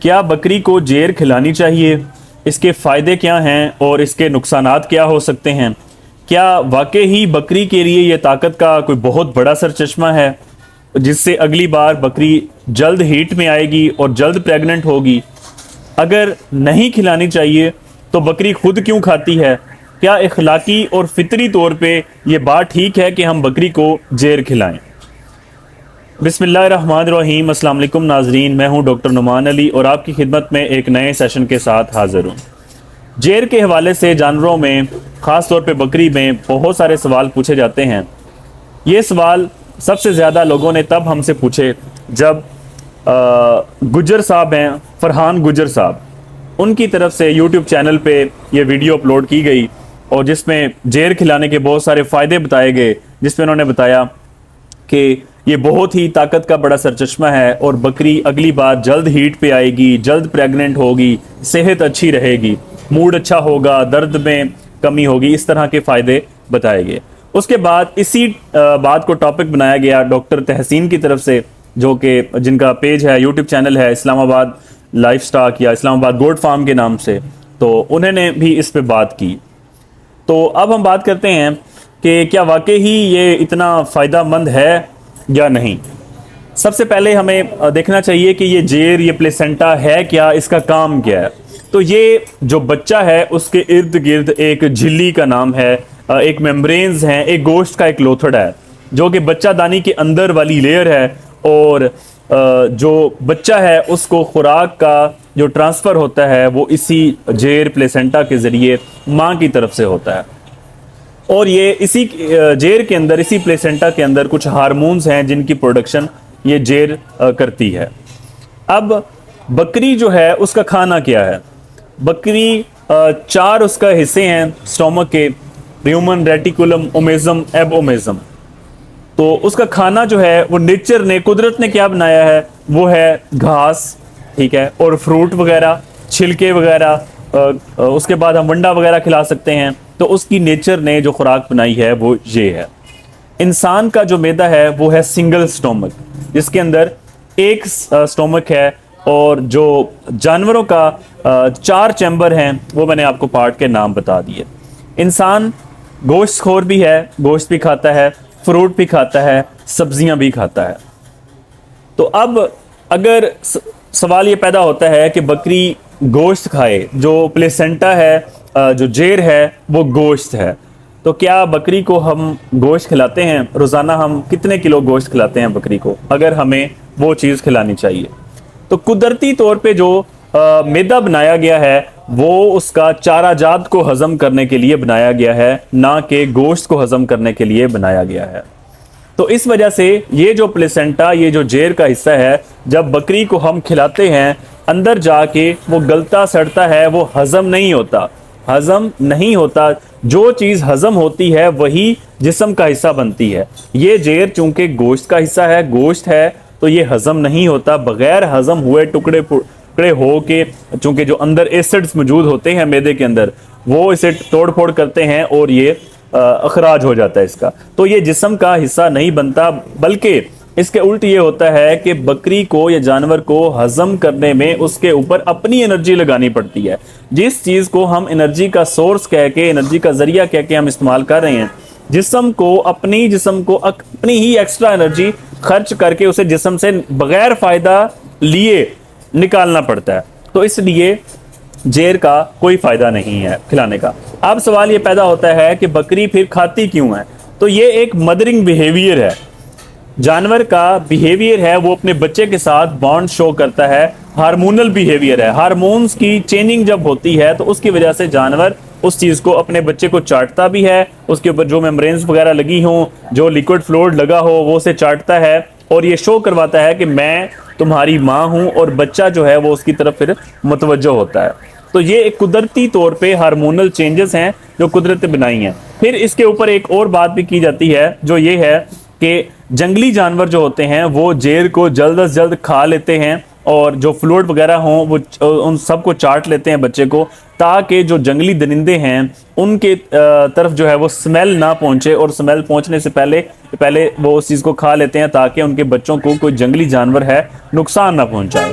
کیا بکری کو جیر کھلانی چاہیے؟ اس کے فائدے کیا ہیں اور اس کے نقصانات کیا ہو سکتے ہیں؟ کیا واقعی ہی بکری کے لیے یہ طاقت کا کوئی بہت بڑا سرچشمہ ہے جس سے اگلی بار بکری جلد ہیٹ میں آئے گی اور جلد پریگننٹ ہوگی؟ اگر نہیں کھلانی چاہیے تو بکری خود کیوں کھاتی ہے؟ کیا اخلاقی اور فطری طور پہ یہ بات ٹھیک ہے کہ ہم بکری کو جیر کھلائیں؟ بسم اللہ الرحمن الرحیم۔ السلام علیکم ناظرین، میں ہوں ڈاکٹر نعمان علی اور آپ کی خدمت میں ایک نئے سیشن کے ساتھ حاضر ہوں۔ جیر کے حوالے سے جانوروں میں خاص طور پہ بکری میں بہت سارے سوال پوچھے جاتے ہیں۔ یہ سوال سب سے زیادہ لوگوں نے تب ہم سے پوچھے جب گجر صاحب ہیں، فرحان گجر صاحب، ان کی طرف سے یوٹیوب چینل پہ یہ ویڈیو اپلوڈ کی گئی اور جس میں جیر کھلانے کے بہت سارے فائدے بتائے گئے، جس میں انہوں نے بتایا کہ یہ بہت ہی طاقت کا بڑا سرچشمہ ہے اور بکری اگلی بار جلد ہیٹ پہ آئے گی، جلد پریگننٹ ہوگی، صحت اچھی رہے گی، موڈ اچھا ہوگا، درد میں کمی ہوگی، اس طرح کے فائدے بتائے گئے۔ اس کے بعد اسی بات کو ٹاپک بنایا گیا ڈاکٹر تحسین کی طرف سے، جو کہ جن کا پیج ہے، یوٹیوب چینل ہے اسلام آباد لائف سٹاک یا اسلام آباد گوٹ فارم کے نام سے، تو انہوں نے بھی اس پہ بات کی۔ تو اب ہم بات کرتے ہیں کہ کیا واقعی ہی یہ اتنا فائدہ مند ہے یا نہیں۔ سب سے پہلے ہمیں دیکھنا چاہیے کہ یہ جیر، یہ پلیسنٹا ہے کیا، اس کا کام کیا ہے۔ تو یہ جو بچہ ہے اس کے ارد گرد ایک جھلی کا نام ہے، ایک میمبرینز ہیں، ایک گوشت کا ایک لوتھڑ ہے جو کہ بچہ دانی کے اندر والی لیئر ہے، اور جو بچہ ہے اس کو خوراک کا جو ٹرانسفر ہوتا ہے وہ اسی جیر پلیسنٹا کے ذریعے ماں کی طرف سے ہوتا ہے، اور یہ اسی جیر کے اندر، اسی پلیسنٹا کے اندر کچھ ہارمونز ہیں جن کی پروڈکشن یہ جیر کرتی ہے۔ اب بکری جو ہے اس کا کھانا کیا ہے؟ بکری چار اس کا حصے ہیں سٹومک کے، ریومن، ریٹیکولم، اومیزم، ایب اومیزم۔ تو اس کا کھانا جو ہے وہ نیچر نے، قدرت نے کیا بنایا ہے؟ وہ ہے گھاس، ٹھیک ہے، اور فروٹ وغیرہ، چھلکے وغیرہ، اس کے بعد ہم ونڈا وغیرہ کھلا سکتے ہیں۔ تو اس کی نیچر نے جو خوراک بنائی ہے وہ یہ ہے۔ انسان کا جو معدہ ہے وہ ہے سنگل سٹومک، جس کے اندر ایک سٹومک ہے، اور جو جانوروں کا چار چیمبر ہیں وہ میں نے آپ کو پارٹ کے نام بتا دیے۔ انسان گوشت خور بھی ہے، گوشت بھی کھاتا ہے، فروٹ بھی کھاتا ہے، سبزیاں بھی کھاتا ہے۔ تو اب اگر سوال یہ پیدا ہوتا ہے کہ بکری گوشت کھائے، جو پلیسنٹا ہے، جو جیر ہے وہ گوشت ہے، تو کیا بکری کو ہم گوشت کھلاتے ہیں؟ روزانہ ہم کتنے کلو گوشت کھلاتے ہیں بکری کو اگر ہمیں وہ چیز کھلانی چاہیے؟ تو قدرتی طور پہ جو معدہ بنایا گیا ہے وہ اس کا چارہ جات کو ہضم کرنے کے لیے بنایا گیا ہے، نہ کہ گوشت کو ہضم کرنے کے لیے بنایا گیا ہے۔ تو اس وجہ سے یہ جو پلیسنٹا، یہ جو جیر کا حصہ ہے، جب بکری کو ہم کھلاتے ہیں اندر جا کے وہ گلتا سڑتا ہے، وہ ہضم نہیں ہوتا، ہضم نہیں ہوتا۔ جو چیز ہضم ہوتی ہے وہی جسم کا حصہ بنتی ہے۔ یہ جیر چونکہ گوشت کا حصہ ہے، گوشت ہے، تو یہ ہضم نہیں ہوتا، بغیر ہضم ہوئے ٹکڑے ہو کے، چونکہ جو اندر ایسڈز موجود ہوتے ہیں معدے کے اندر، وہ اسے توڑ پھوڑ کرتے ہیں اور یہ اخراج ہو جاتا ہے اس کا، تو یہ جسم کا حصہ نہیں بنتا، بلکہ اس کے الٹ یہ ہوتا ہے کہ بکری کو یا جانور کو ہضم کرنے میں اس کے اوپر اپنی انرجی لگانی پڑتی ہے۔ جس چیز کو ہم انرجی کا سورس کہہ کے، انرجی کا ذریعہ کہہ کے ہم استعمال کر رہے ہیں، جسم کو اپنی ہی ایکسٹرا انرجی خرچ کر کے اسے جسم سے بغیر فائدہ لیے نکالنا پڑتا ہے۔ تو اس لیے جیر کا کوئی فائدہ نہیں ہے کھلانے کا۔ اب سوال یہ پیدا ہوتا ہے کہ بکری پھر کھاتی کیوں ہے؟ تو یہ ایک مدرنگ بیہیویئر ہے، جانور کا بیہیویئر ہے، وہ اپنے بچے کے ساتھ بانڈ شو کرتا ہے، ہارمونل بیہیویئر ہے۔ ہارمونز کی چینجنگ جب ہوتی ہے تو اس کی وجہ سے جانور اس چیز کو، اپنے بچے کو چاٹتا بھی ہے، اس کے اوپر جو میمبرینز وغیرہ لگی ہوں، جو لیکوڈ فلوئڈ لگا ہو وہ اسے چاٹتا ہے، اور یہ شو کرواتا ہے کہ میں تمہاری ماں ہوں، اور بچہ جو ہے وہ اس کی طرف پھر متوجہ ہوتا ہے۔ تو یہ ایک قدرتی طور پہ ہارمونل چینجز ہیں جو قدرت نے بنائی ہیں۔ پھر اس کے اوپر ایک اور بات بھی کی جاتی ہے، جو یہ ہے کہ جنگلی جانور جو ہوتے ہیں وہ جیر کو جلد از جلد کھا لیتے ہیں، اور جو فلوئڈ وغیرہ ہوں وہ ان سب کو چاٹ لیتے ہیں بچے کو، تاکہ جو جنگلی درندے ہیں ان کے طرف جو ہے وہ سمیل نہ پہنچے، اور سمیل پہنچنے سے پہلے وہ اس چیز کو کھا لیتے ہیں، تاکہ ان کے بچوں کو کوئی جنگلی جانور ہے نقصان نہ پہنچائے۔